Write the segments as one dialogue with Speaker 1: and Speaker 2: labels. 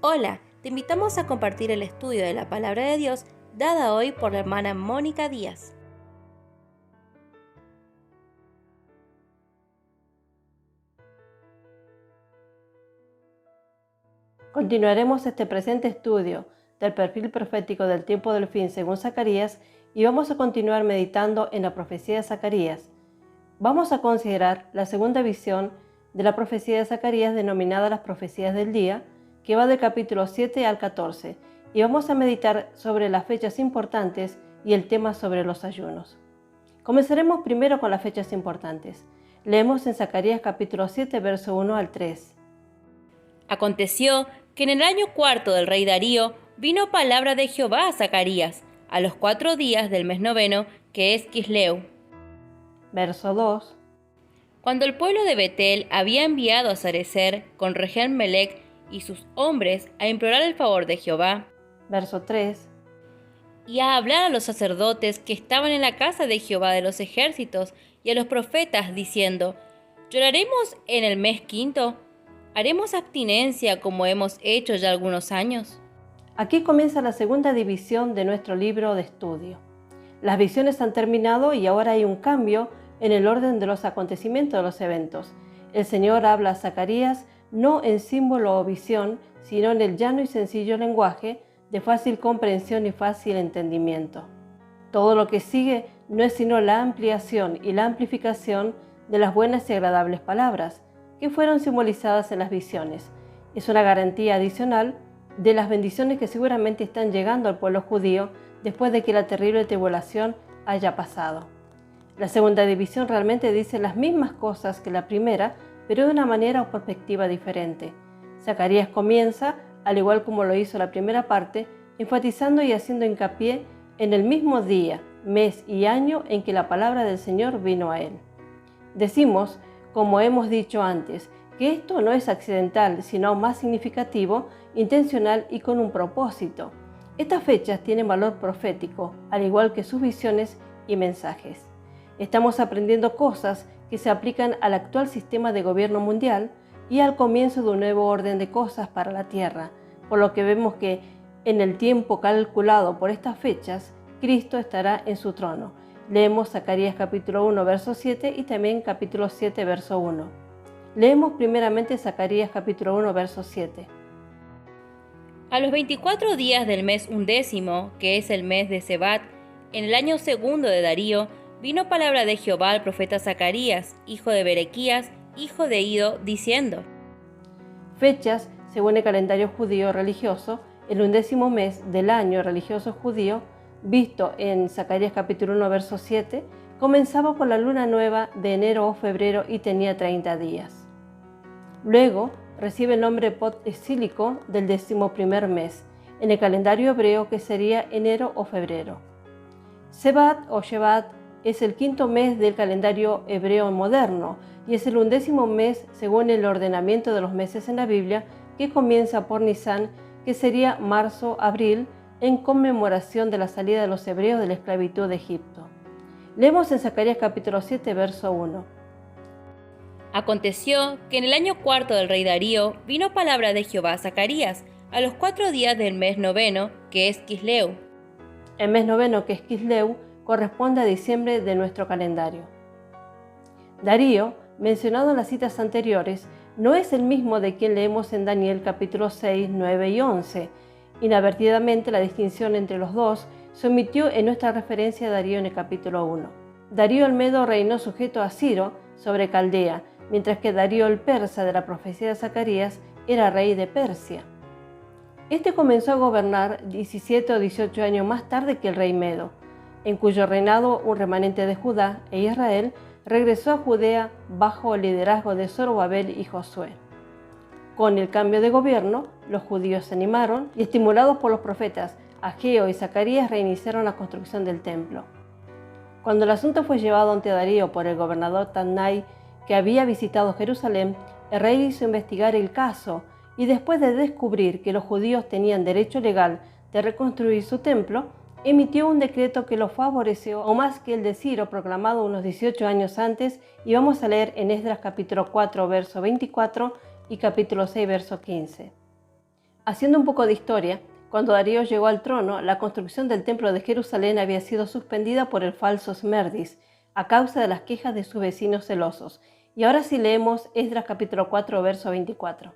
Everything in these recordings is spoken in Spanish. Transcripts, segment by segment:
Speaker 1: Hola, te invitamos a compartir el estudio de la Palabra de Dios dada hoy por la hermana Mónica Díaz.
Speaker 2: Continuaremos este presente estudio del perfil profético del tiempo del fin según Zacarías y vamos a continuar meditando en la profecía de Zacarías. Vamos a considerar la segunda visión de la profecía de Zacarías denominada las profecías del día, que va del capítulo 7 al 14, y vamos a meditar sobre las fechas importantes y el tema sobre los ayunos. Comenzaremos primero con las fechas importantes. Leemos en Zacarías capítulo 7, verso 1 al 3.
Speaker 1: Aconteció que en el año cuarto del rey Darío vino palabra de Jehová a Zacarías, a los 4 días del mes noveno, que es Quisleu.
Speaker 2: Verso 2.
Speaker 1: Cuando el pueblo de Betel había enviado a Sarecer con Regem-Melec y sus hombres a implorar el favor de Jehová,
Speaker 2: Verso 3.
Speaker 1: y a hablar a los sacerdotes que estaban en la casa de Jehová de los ejércitos y a los profetas, diciendo: ¿Lloraremos en el mes quinto? ¿Haremos abstinencia como hemos hecho ya algunos años?
Speaker 2: Aquí comienza la segunda división de nuestro libro de estudio. Las visiones han terminado y ahora hay un cambio en el orden de los acontecimientos de los eventos. El Señor habla a Zacarías no en símbolo o visión, sino en el llano y sencillo lenguaje de fácil comprensión y fácil entendimiento. Todo lo que sigue no es sino la ampliación y la amplificación de las buenas y agradables palabras que fueron simbolizadas en las visiones. Es una garantía adicional de las bendiciones que seguramente están llegando al pueblo judío después de que la terrible tribulación haya pasado. La segunda división realmente dice las mismas cosas que la primera, pero de una manera o perspectiva diferente. Zacarías comienza, al igual como lo hizo la primera parte, enfatizando y haciendo hincapié en el mismo día, mes y año en que la palabra del Señor vino a él. Decimos, como hemos dicho antes, que esto no es accidental, sino más significativo, intencional y con un propósito. Estas fechas tienen valor profético, al igual que sus visiones y mensajes. Estamos aprendiendo cosas que se aplican al actual sistema de gobierno mundial y al comienzo de un nuevo orden de cosas para la tierra, por lo que vemos que en el tiempo calculado por estas fechas, Cristo estará en su trono. Leemos Zacarías capítulo 1, verso 7 y también capítulo 7, verso 1. Leemos primeramente Zacarías capítulo 1, verso 7.
Speaker 1: A los 24 días del mes undécimo, que es el mes de Sebat, en el año segundo de Darío, vino palabra de Jehová al profeta Zacarías, hijo de Berequías, hijo de Ido, diciendo:
Speaker 2: Fechas, según el calendario judío religioso, el undécimo mes del año religioso judío, visto en Zacarías capítulo 1, verso 7, comenzaba con la luna nueva de enero o febrero y tenía 30 días. Luego recibe el nombre pot-esílico del 11º mes, en el calendario hebreo que sería enero o febrero. Sebat o Shevat es el quinto mes del calendario hebreo moderno y es el undécimo mes según el ordenamiento de los meses en la Biblia, que comienza por Nisan, que sería marzo-abril, en conmemoración de la salida de los hebreos de la esclavitud de Egipto. Leemos en Zacarías capítulo 7, verso 1.
Speaker 1: Aconteció que en el año cuarto del rey Darío vino palabra de Jehová a Zacarías, a los 4 días del mes noveno, que es Quisleu.
Speaker 2: El mes noveno, que es Quisleu, corresponde a diciembre de nuestro calendario. Darío, mencionado en las citas anteriores, no es el mismo de quien leemos en Daniel capítulo 6, 9 y 11. Inadvertidamente, la distinción entre los dos se omitió en nuestra referencia a Darío en el capítulo 1. Darío el Medo reinó sujeto a Ciro sobre Caldea, mientras que Darío el Persa de la profecía de Zacarías era rey de Persia. Este comenzó a gobernar 17 o 18 años más tarde que el rey Medo, en cuyo reinado un remanente de Judá e Israel regresó a Judea bajo el liderazgo de Zorobabel y Josué. Con el cambio de gobierno, los judíos se animaron y, estimulados por los profetas Ageo y Zacarías, reiniciaron la construcción del templo. Cuando el asunto fue llevado ante Darío por el gobernador Tannai, que había visitado Jerusalén, el rey hizo investigar el caso y, después de descubrir que los judíos tenían derecho legal de reconstruir su templo, emitió un decreto que lo favoreció aún más que el de Ciro, proclamado unos 18 años antes, y vamos a leer en Esdras capítulo 4, verso 24 y capítulo 6, verso 15. Haciendo un poco de historia, cuando Darío llegó al trono, la construcción del templo de Jerusalén había sido suspendida por el falso Esmerdis, a causa de las quejas de sus vecinos celosos. Y ahora sí leemos Esdras capítulo 4, verso 24.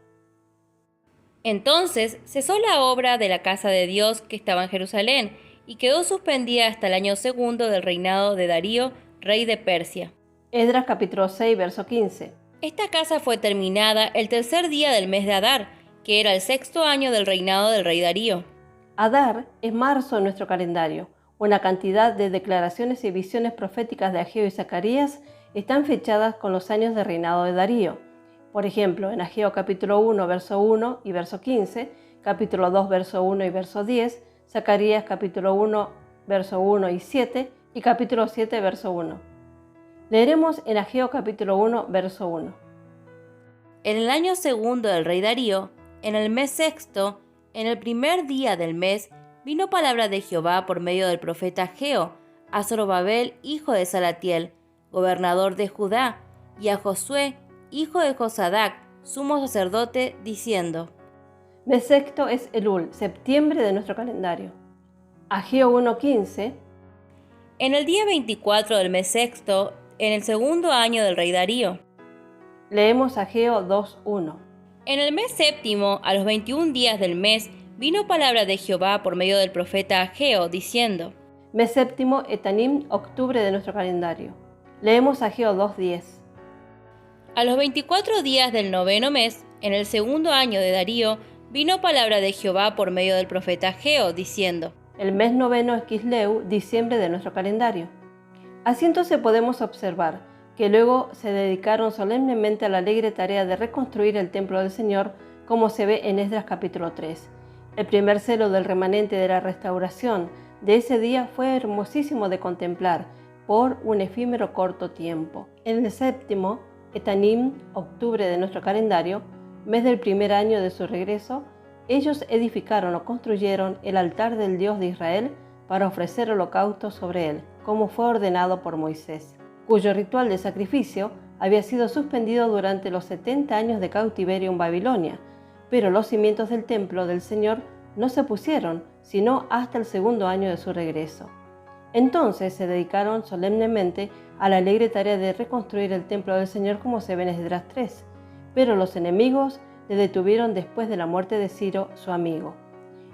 Speaker 1: Entonces cesó la obra de la casa de Dios que estaba en Jerusalén, y quedó suspendida hasta el año segundo del reinado de Darío, rey de Persia.
Speaker 2: Esdras capítulo 6, verso 15.
Speaker 1: Esta casa fue terminada el tercer día del mes de Adar, que era el sexto año del reinado del rey Darío.
Speaker 2: Adar es marzo en nuestro calendario. Una cantidad de declaraciones y visiones proféticas de Ageo y Zacarías están fechadas con los años de reinado de Darío. Por ejemplo, en Ageo capítulo 1, verso 1 y verso 15, capítulo 2, verso 1 y verso 10, Zacarías capítulo 1, verso 1 y 7 y capítulo 7, verso 1. Leeremos en Ageo capítulo 1, verso 1.
Speaker 1: En el año segundo del rey Darío, en el mes sexto, en el primer día del mes, vino palabra de Jehová por medio del profeta Ageo a Zorobabel, hijo de Salatiel, gobernador de Judá, y a Josué, hijo de Josadac, sumo sacerdote, diciendo:
Speaker 2: Mes sexto es Elul, septiembre de nuestro calendario. Ageo 1:15.
Speaker 1: En el día 24 del mes sexto, en el segundo año del rey Darío.
Speaker 2: Leemos Ageo 2:1.
Speaker 1: En el mes séptimo, a los 21 días del mes, vino palabra de Jehová por medio del profeta Ageo, diciendo:
Speaker 2: Mes séptimo, Etanim, octubre de nuestro calendario. Leemos Ageo 2:10.
Speaker 1: A los 24 días del noveno mes, en el segundo año de Darío, vino palabra de Jehová por medio del profeta Ageo, diciendo:
Speaker 2: El mes noveno es Quisleu, diciembre de nuestro calendario. Así entonces podemos observar que luego se dedicaron solemnemente a la alegre tarea de reconstruir el templo del Señor, como se ve en Esdras capítulo 3. El primer celo del remanente de la restauración de ese día fue hermosísimo de contemplar por un efímero corto tiempo. En el séptimo, Etanim, octubre de nuestro calendario, mes del primer año de su regreso, ellos edificaron o construyeron el altar del Dios de Israel para ofrecer holocaustos sobre él, como fue ordenado por Moisés, cuyo ritual de sacrificio había sido suspendido durante los 70 años de cautiverio en Babilonia, pero los cimientos del templo del Señor no se pusieron, sino hasta el segundo año de su regreso. Entonces se dedicaron solemnemente a la alegre tarea de reconstruir el templo del Señor, como se ve en Esdras 3, pero los enemigos le detuvieron después de la muerte de Ciro, su amigo.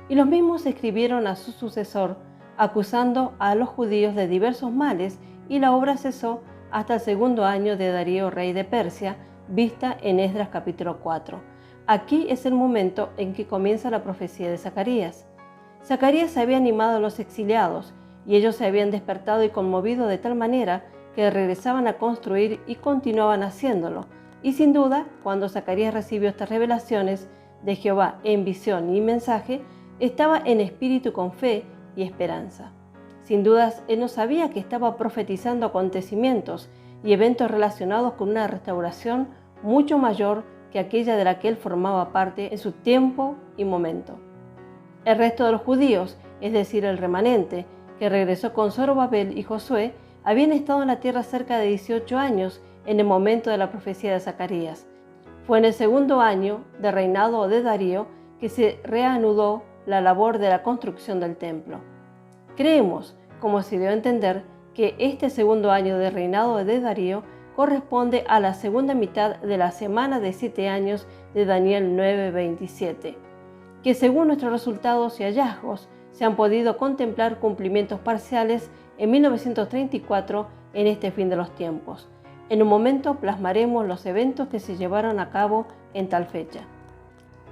Speaker 2: Y los mismos escribieron a su sucesor, acusando a los judíos de diversos males, y la obra cesó hasta el segundo año de Darío, rey de Persia, vista en Esdras capítulo 4. Aquí es el momento en que comienza la profecía de Zacarías. Zacarías había animado a los exiliados, y ellos se habían despertado y conmovido de tal manera que regresaban a construir y continuaban haciéndolo. Y sin duda, cuando Zacarías recibió estas revelaciones de Jehová en visión y mensaje, estaba en espíritu con fe y esperanza. Sin dudas, él no sabía que estaba profetizando acontecimientos y eventos relacionados con una restauración mucho mayor que aquella de la que él formaba parte en su tiempo y momento. El resto de los judíos, es decir, el remanente, que regresó con Zorobabel y Josué, habían estado en la tierra cerca de 18 años en el momento de la profecía de Zacarías. Fue en el segundo año de reinado de Darío que se reanudó la labor de la construcción del templo. Creemos, como se dio a entender, que este segundo año de reinado de Darío corresponde a la segunda mitad de la semana de 7 años de Daniel 9:27, que según nuestros resultados y hallazgos se han podido contemplar cumplimientos parciales en 1934 en este fin de los tiempos. En un momento plasmaremos los eventos que se llevaron a cabo en tal fecha.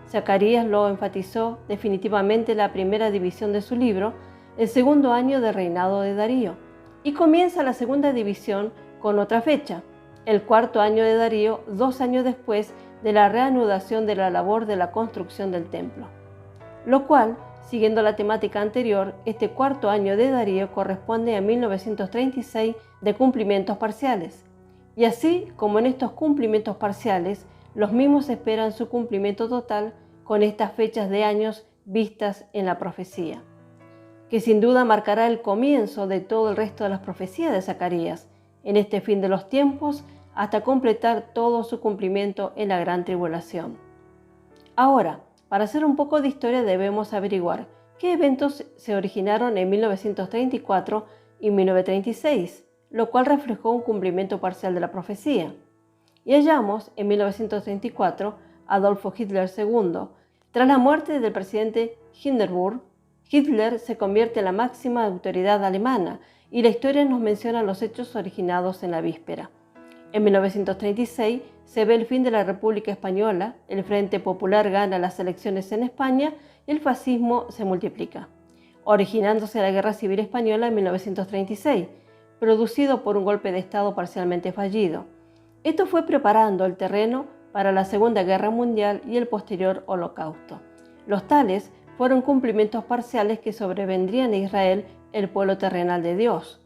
Speaker 2: Zacarías lo enfatizó definitivamente en la primera división de su libro, el segundo año de reinado de Darío, y comienza la segunda división con otra fecha, el cuarto año de Darío, 2 años después de la reanudación de la labor de la construcción del templo. Lo cual, siguiendo la temática anterior, este cuarto año de Darío corresponde a 1936 de cumplimientos parciales. Y así como en estos cumplimientos parciales, los mismos esperan su cumplimiento total con estas fechas de años vistas en la profecía, que sin duda marcará el comienzo de todo el resto de las profecías de Zacarías, en este fin de los tiempos, hasta completar todo su cumplimiento en la gran tribulación. Ahora, Para hacer un poco de historia debemos averiguar qué eventos se originaron en 1934 y 1936, lo cual reflejó un cumplimiento parcial de la profecía. Y hallamos en 1934 Adolfo Hitler II. Tras la muerte del presidente Hindenburg, Hitler se convierte en la máxima autoridad alemana y la historia nos menciona los hechos originados en la víspera. En 1936 se ve el fin de la República Española, el Frente Popular gana las elecciones en España y el fascismo se multiplica, originándose la Guerra Civil Española en 1936, producido por un golpe de Estado parcialmente fallido. Esto fue preparando el terreno para la Segunda Guerra Mundial y el posterior Holocausto. Los tales fueron cumplimientos parciales que sobrevendrían a Israel, el pueblo terrenal de Dios.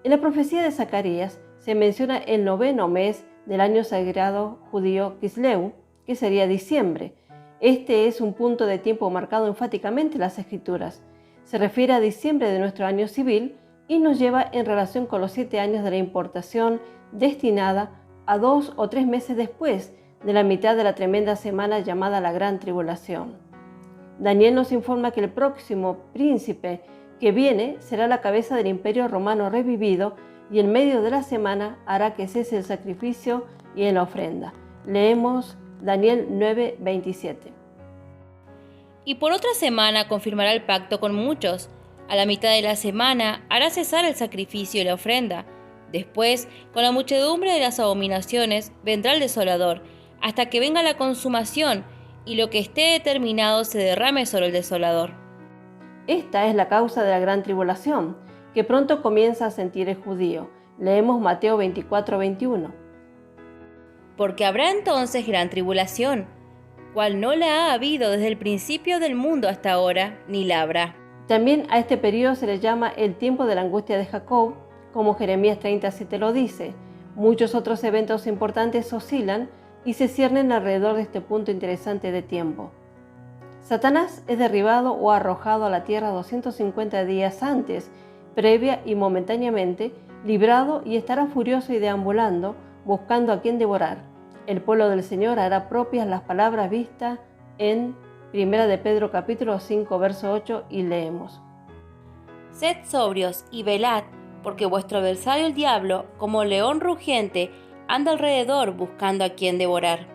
Speaker 2: En la profecía de Zacarías se menciona el 9º mes del año sagrado judío Kisleu, que sería diciembre. Este es un punto de tiempo marcado enfáticamente en las Escrituras. Se refiere a diciembre de nuestro año civil y nos lleva en relación con los 7 años de la importación destinada a 2 o 3 meses después de la mitad de la tremenda semana llamada la Gran Tribulación. Daniel nos informa que el próximo príncipe que viene será la cabeza del imperio romano revivido y en medio de la semana hará que cese el sacrificio y en la ofrenda. Leemos Daniel 9:27.
Speaker 1: Y por otra semana confirmará el pacto con muchos. A la mitad de la semana hará cesar el sacrificio y la ofrenda. Después, con la muchedumbre de las abominaciones, vendrá el desolador, hasta que venga la consumación, y lo que esté determinado se derrame sobre el desolador.
Speaker 2: Esta es la causa de la gran tribulación, que pronto comienza a sentir el judío. Leemos Mateo 24:21.
Speaker 1: Porque habrá entonces gran tribulación, cual no la ha habido desde el principio del mundo hasta ahora, ni la habrá.
Speaker 2: También a este periodo se le llama el tiempo de la angustia de Jacob, como Jeremías 37 lo dice. Muchos otros eventos importantes oscilan y se ciernen alrededor de este punto interesante de tiempo. Satanás es derribado o arrojado a la tierra 250 días antes, previa y momentáneamente, librado y estará furioso y deambulando, buscando a quien devorar. El pueblo del Señor hará propias las palabras vistas en 1 de Pedro capítulo 5, verso 8 y leemos.
Speaker 1: Sed sobrios y velad, porque vuestro adversario el diablo, como león rugiente, anda alrededor buscando a quien devorar.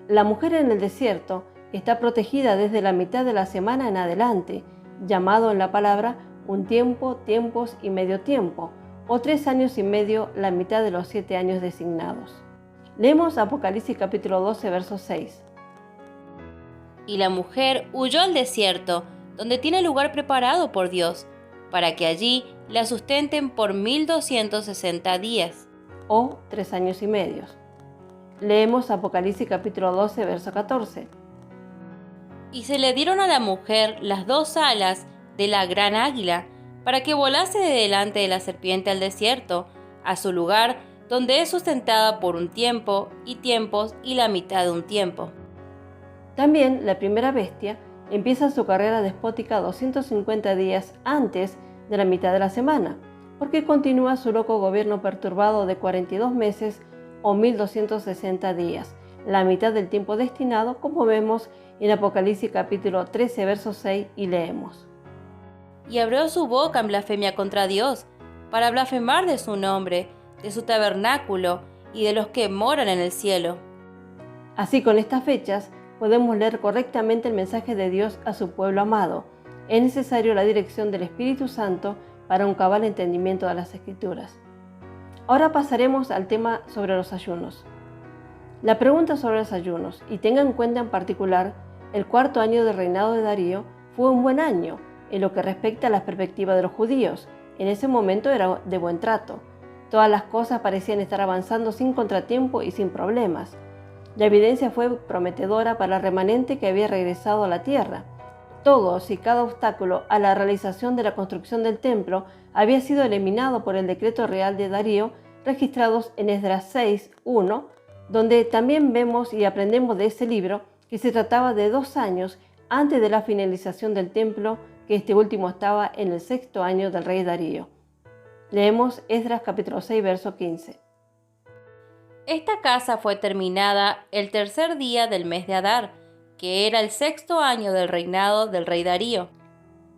Speaker 2: La mujer en el desierto está protegida desde la mitad de la semana en adelante, llamado en la palabra un tiempo, tiempos y medio tiempo, o 3 años y medio, la mitad de los 7 años designados. Leemos Apocalipsis capítulo 12, verso 6.
Speaker 1: Y la mujer huyó al desierto, donde tiene lugar preparado por Dios, para que allí la sustenten por 1260 días.
Speaker 2: O 3 años y medio. Leemos Apocalipsis capítulo 12, verso 14.
Speaker 1: Y se le dieron a la mujer las 2 alas de la gran águila, para que volase de delante de la serpiente al desierto, a su lugar, donde es sustentada por un tiempo, y tiempos, y la mitad de un tiempo.
Speaker 2: También la primera bestia empieza su carrera despótica 250 días antes de la mitad de la semana, porque continúa su loco gobierno perturbado de 42 meses o 1260 días, la mitad del tiempo destinado, como vemos en Apocalipsis capítulo 13, verso 6, y leemos.
Speaker 1: Y abrió su boca en blasfemia contra Dios, para blasfemar de su nombre, de su tabernáculo y de los que moran en el cielo.
Speaker 2: Así, con estas fechas, podemos leer correctamente el mensaje de Dios a su pueblo amado. Es necesario la dirección del Espíritu Santo para un cabal entendimiento de las Escrituras. Ahora pasaremos al tema sobre los ayunos. La pregunta sobre los ayunos, y tenga en cuenta en particular, el 4º año del reinado de Darío fue un buen año en lo que respecta a la perspectiva de los judíos. En ese momento era de buen trato. Todas las cosas parecían estar avanzando sin contratiempo y sin problemas. La evidencia fue prometedora para el remanente que había regresado a la tierra. Todos y cada obstáculo a la realización de la construcción del templo había sido eliminado por el decreto real de Darío, registrados en Esdras 6, 1, donde también vemos y aprendemos de ese libro que se trataba de 2 años antes de la finalización del templo, que este último estaba en el 6º año del rey Darío. Leemos Esdras capítulo 6, verso 15.
Speaker 1: Esta casa fue terminada el 3er día del mes de Adar, que era el 6º año del reinado del rey Darío.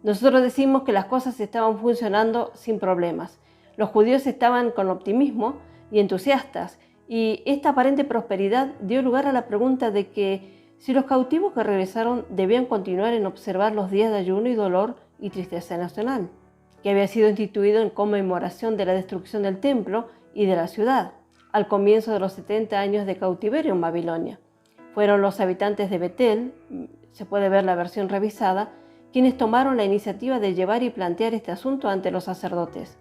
Speaker 2: Nosotros decimos que las cosas estaban funcionando sin problemas. Los judíos estaban con optimismo y entusiastas, y esta aparente prosperidad dio lugar a la pregunta de que si los cautivos que regresaron debían continuar en observar los días de ayuno y dolor y tristeza nacional, que había sido instituido en conmemoración de la destrucción del templo y de la ciudad, al comienzo de los 70 años de cautiverio en Babilonia. Fueron los habitantes de Betel, se puede ver la versión revisada, quienes tomaron la iniciativa de llevar y plantear este asunto ante los sacerdotes.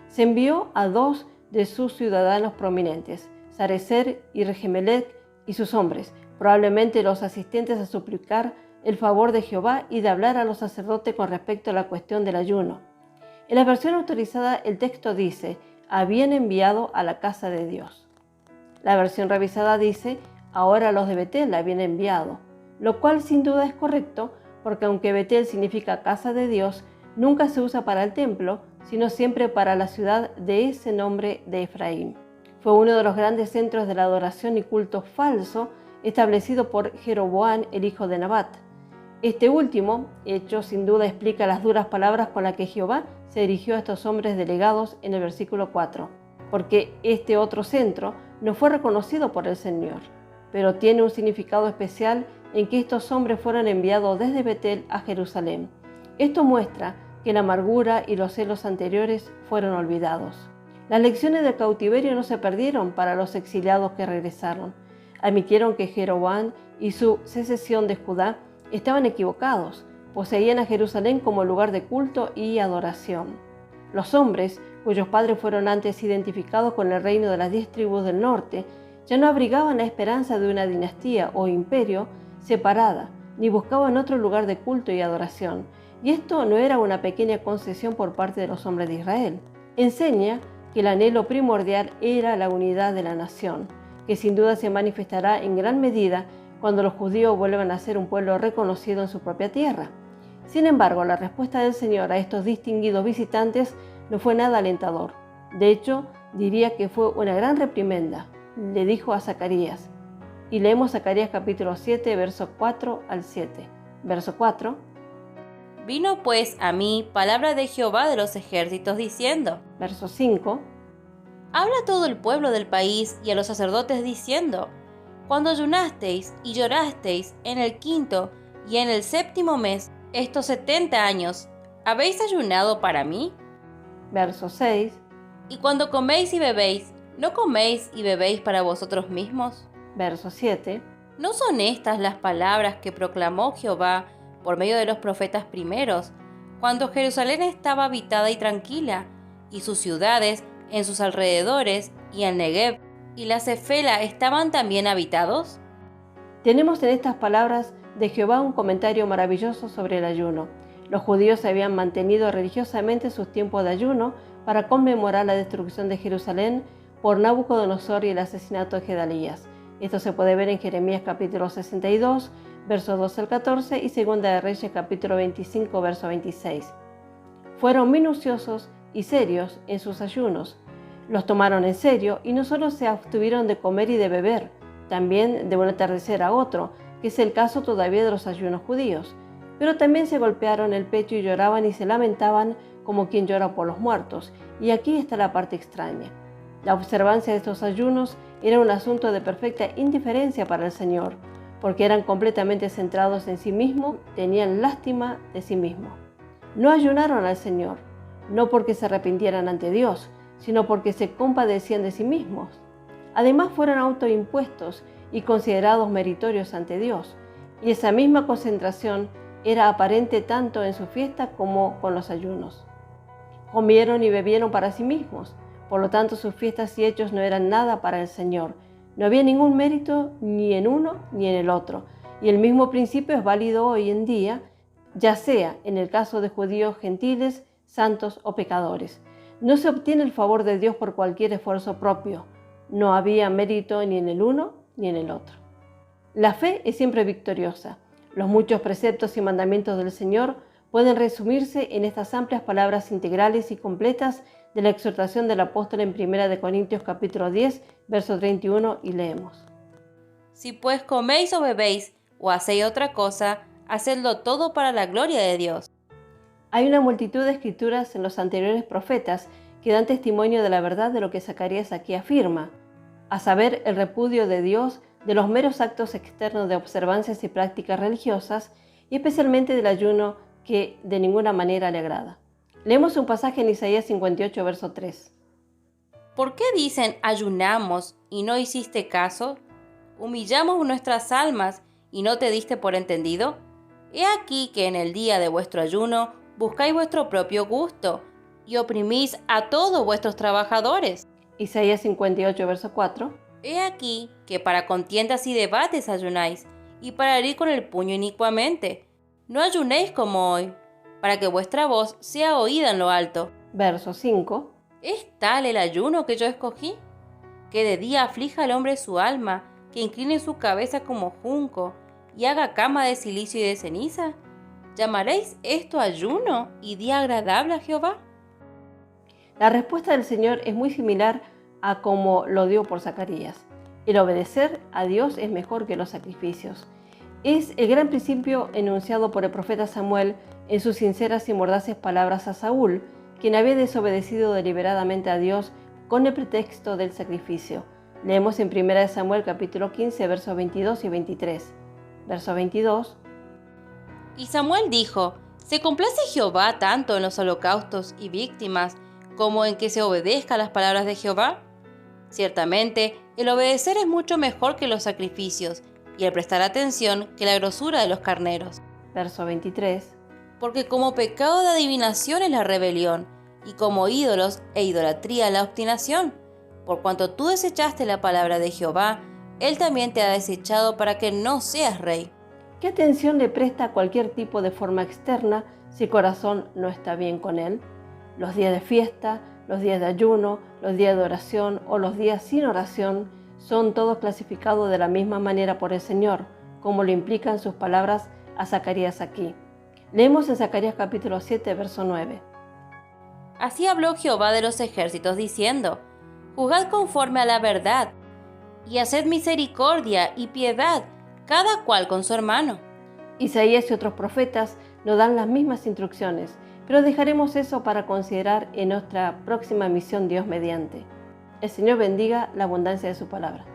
Speaker 2: Se envió a 2 de sus ciudadanos prominentes, Sarecer y Regemelec y sus hombres, probablemente los asistentes a suplicar el favor de Jehová y de hablar a los sacerdotes con respecto a la cuestión del ayuno. En la versión autorizada el texto dice, habían enviado a la casa de Dios. La versión revisada dice, ahora los de Betel la habían enviado, lo cual sin duda es correcto, porque aunque Betel significa casa de Dios, nunca se usa para el templo, sino siempre para la ciudad de ese nombre de Efraín. Fue uno de los grandes centros de la adoración y culto falso establecido por Jeroboam, el hijo de Nabat. Este último hecho sin duda explica las duras palabras con las que Jehová se dirigió a estos hombres delegados en el versículo 4, porque este otro centro no fue reconocido por el Señor, pero tiene un significado especial en que estos hombres fueron enviados desde Betel a Jerusalén. Esto muestra que la amargura y los celos anteriores fueron olvidados. Las lecciones del cautiverio no se perdieron para los exiliados que regresaron. Admitieron que Jeroboam y su secesión de Judá estaban equivocados, poseían a Jerusalén como lugar de culto y adoración. Los hombres, cuyos padres fueron antes identificados con el reino de las 10 tribus del norte, ya no abrigaban la esperanza de una dinastía o imperio separada, ni buscaban otro lugar de culto y adoración. Y esto no era una pequeña concesión por parte de los hombres de Israel. Enseña que el anhelo primordial era la unidad de la nación, que sin duda se manifestará en gran medida cuando los judíos vuelvan a ser un pueblo reconocido en su propia tierra. Sin embargo, la respuesta del Señor a estos distinguidos visitantes no fue nada alentador. De hecho, diría que fue una gran reprimenda. Le dijo a Zacarías, y leemos Zacarías capítulo 7, verso 4 al 7. Verso 4.
Speaker 1: Vino pues a mí palabra de Jehová de los ejércitos diciendo.
Speaker 2: Verso 5.
Speaker 1: Habla a todo el pueblo del país y a los sacerdotes diciendo, cuando ayunasteis y llorasteis en el 5º y en el 7º mes, estos 70 años, ¿habéis ayunado para mí?
Speaker 2: Verso 6.
Speaker 1: Y cuando coméis y bebéis, ¿no coméis y bebéis para vosotros mismos?
Speaker 2: Verso 7.
Speaker 1: ¿No son estas las palabras que proclamó Jehová por medio de los profetas primeros, cuando Jerusalén estaba habitada y tranquila, y sus ciudades en sus alrededores, y el Negev y la Cefela estaban también habitados?
Speaker 2: Tenemos en estas palabras de Jehová un comentario maravilloso sobre el ayuno. Los judíos habían mantenido religiosamente sus tiempos de ayuno para conmemorar la destrucción de Jerusalén por Nabucodonosor y el asesinato de Gedalías. Esto se puede ver en Jeremías capítulo 62, versos 12 al 14 y Segunda de Reyes capítulo 25, verso 26. Fueron minuciosos y serios en sus ayunos. Los tomaron en serio y no solo se abstuvieron de comer y de beber, también de un atardecer a otro, que es el caso todavía de los ayunos judíos, pero también se golpearon el pecho y lloraban y se lamentaban como quien llora por los muertos. Y aquí está la parte extraña. La observancia de estos ayunos era un asunto de perfecta indiferencia para el Señor, porque eran completamente centrados en sí mismos, tenían lástima de sí mismos. No ayunaron al Señor, no porque se arrepintieran ante Dios, sino porque se compadecían de sí mismos. Además fueron autoimpuestos y considerados meritorios ante Dios, y esa misma concentración era aparente tanto en su fiesta como con los ayunos. Comieron y bebieron para sí mismos, por lo tanto sus fiestas y hechos no eran nada para el Señor. No había ningún mérito ni en uno ni en el otro, y el mismo principio es válido hoy en día, ya sea en el caso de judíos gentiles, santos o pecadores. No se obtiene el favor de Dios por cualquier esfuerzo propio. No había mérito ni en el uno ni en el otro. La fe es siempre victoriosa. Los muchos preceptos y mandamientos del Señor pueden resumirse en estas amplias palabras integrales y completas de la exhortación del apóstol en 1 Corintios capítulo 10, verso 31, y leemos.
Speaker 1: Si pues coméis o bebéis o hacéis otra cosa, hacedlo todo para la gloria de Dios.
Speaker 2: Hay una multitud de escrituras en los anteriores profetas que dan testimonio de la verdad de lo que Zacarías aquí afirma, a saber, el repudio de Dios de los meros actos externos de observancias y prácticas religiosas, y especialmente del ayuno que de ninguna manera le agrada. Leemos un pasaje en Isaías 58, verso 3.
Speaker 1: ¿Por qué dicen ayunamos y no hiciste caso? ¿Humillamos nuestras almas y no te diste por entendido? He aquí que en el día de vuestro ayuno buscáis vuestro propio gusto y oprimís a todos vuestros trabajadores.
Speaker 2: Isaías 58, verso 4.
Speaker 1: He aquí que para contiendas y debates ayunáis, y para herir con el puño inicuamente. No ayunéis como hoy, para que vuestra voz sea oída en lo alto.
Speaker 2: Verso 5.
Speaker 1: ¿Es tal el ayuno que yo escogí? Que de día aflija al hombre su alma, que incline su cabeza como junco, y haga cama de silicio y de ceniza. ¿Llamaréis esto ayuno y día agradable a Jehová?
Speaker 2: La respuesta del Señor es muy similar a como lo dio por Zacarías. El obedecer a Dios es mejor que los sacrificios. Es el gran principio enunciado por el profeta Samuel en sus sinceras y mordaces palabras a Saúl, quien había desobedecido deliberadamente a Dios con el pretexto del sacrificio. Leemos en 1 Samuel capítulo 15, versos 22 y 23. Verso 22.
Speaker 1: Y Samuel dijo: ¿Se complace Jehová tanto en los holocaustos y víctimas como en que se obedezca a las palabras de Jehová? Ciertamente, el obedecer es mucho mejor que los sacrificios, y el prestar atención que la grosura de los carneros.
Speaker 2: Verso 23.
Speaker 1: Porque como pecado de adivinación es la rebelión, y como ídolos e idolatría la obstinación. Por cuanto tú desechaste la palabra de Jehová, Él también te ha desechado para que no seas rey.
Speaker 2: ¿Qué atención le presta a cualquier tipo de forma externa si el corazón no está bien con Él? Los días de fiesta, los días de ayuno, los días de oración o los días sin oración son todos clasificados de la misma manera por el Señor, como lo implican sus palabras a Zacarías aquí. Leemos en Zacarías capítulo 7, verso 9.
Speaker 1: Así habló Jehová de los ejércitos, diciendo: Juzgad conforme a la verdad, y haced misericordia y piedad, cada cual con su hermano.
Speaker 2: Isaías y otros profetas nos dan las mismas instrucciones, pero dejaremos eso para considerar en nuestra próxima misión Dios mediante. El Señor bendiga la abundancia de su palabra.